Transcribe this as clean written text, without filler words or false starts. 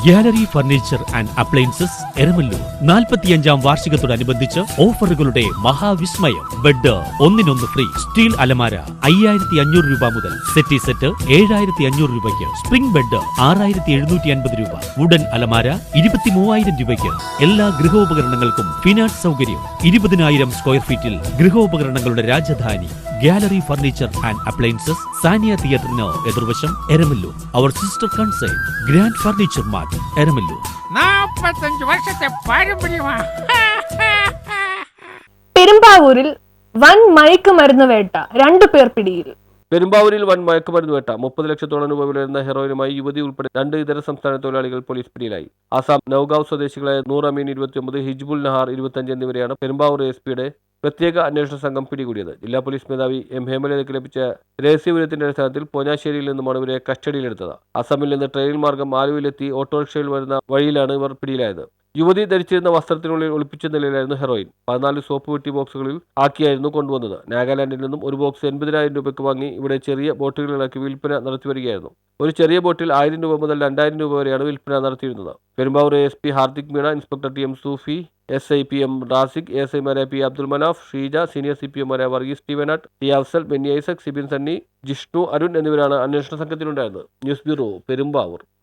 Gallery furniture and appliances Eramalloor 45-ാം വാർഷികത്തോടനുബന്ധിച്ച് ഓഫറുകളുടെ മഹാവിസ്മയം. ബെഡ് ഒന്നിനൊന്ന് ഫ്രീ. സ്റ്റീൽ അലമാര 5500 രൂപ മുതൽ. സെറ്റി സെറ്റ് 7500 രൂപയ്ക്ക്. സ്പ്രിംഗ് ബെഡ് 6750 രൂപ. വുഡൻ അലമാര 23000 രൂപയ്ക്ക്. എല്ലാ ഗൃഹോപകരണങ്ങൾക്കും ഫിനാൻസ് സൗകര്യം. 20000 സ്ക്വയർ ഫീറ്റിൽ ഗൃഹോപകരണങ്ങളുടെ Rajadhani gallery furniture and appliances, Saniya തിയേറ്ററിന് എതിർവശം, എരമല്ലൂർ. അവർ sister concern grand furniture mart, Eramalloor. 45 വർഷത്തെ പാരമ്പര്യമാണ്. പെരുമ്പാവൂരിൽ വൻ മയക്കുമരുന്ന് വേട്ട, 2 പേർ പിടിയിൽ. പെരുമ്പാവൂരിൽ വൻ മയക്കുമരുന്ന് വേട്ട. 30 ലക്ഷത്തോളം രൂപ വില വരുന്ന ഹെറോയിനുമായി യുവതി ഉൾപ്പെടെ 2 ഇതര സംസ്ഥാന തൊഴിലാളികൾ പോലീസ് പിടിയിലായി. ആസാം നൌഗാവ് സ്വദേശികളായ നൂർ അമീൻ 29, ഹിജ്ബുൽ നഹാർ 25 എന്നിവരെയാണ് പെരുമ്പാവൂർ എസ്.പിയുടെ പ്രത്യേക അന്വേഷണ സംഘം പിടികൂടിയത്. ജില്ലാ പോലീസ് മേധാവി എം ഹേമലതയ്ക്ക് ലഭിച്ച രഹസ്യവിവരത്തിന്റെ അടിസ്ഥാനത്തിൽ പോഞ്ഞാശ്ശേരിയിൽ നിന്നുമാണ് ഇവരെ കസ്റ്റഡിയിലെടുത്തത്. അസമിൽ നിന്ന് ട്രെയിൻ മാർഗം ആലുവയിലെത്തി ഓട്ടോറിക്ഷയിൽ വരുന്ന വഴിയിലാണ് ഇവർ പിടിയിലായത്. യുവതി ധരിച്ചിരുന്ന വസ്ത്രത്തിനുള്ളിൽ ഒളിപ്പിച്ച നിലയിലായിരുന്നു ഹെറോയിൻ. 14 സോപ്പ് പെട്ടി ബോക്സുകളിൽ ആക്കിയായിരുന്നു കൊണ്ടുവന്നത്. നാഗാലാൻഡിൽ നിന്നും ഒരു ബോക്സ് 80,000 രൂപയ്ക്ക് വാങ്ങി ഇവിടെ ചെറിയ ബോട്ടുകളിലാക്കി വിൽപ്പന നടത്തിവരികയായിരുന്നു. ഒരു ചെറിയ ബോട്ടിൽ 1000 രൂപ മുതൽ 2000 രൂപ വരെയാണ് വിൽപ്പന നടത്തിയിരുന്നത്. Perumbavoor SP Hardik Meena, inspector T M Sufi, SI PM Rasiq, എസ്.ഐമാരായ പി അബ്ദുൽ മനാഫ്, ഷീജ, സീനിയർ സി.പി.എമാരായ വർഗീസ് സ്റ്റീവനാട്ട്, ടി അഫ്സൽ, ബെന്നി ഐസക്, സിബിൻ സണ്ണി, ജിഷ്ണു, അരുൺ എന്നിവരാണ് അന്വേഷണ സംഘത്തിലുണ്ടായിരുന്നത്. News bureau, Perumbavoor.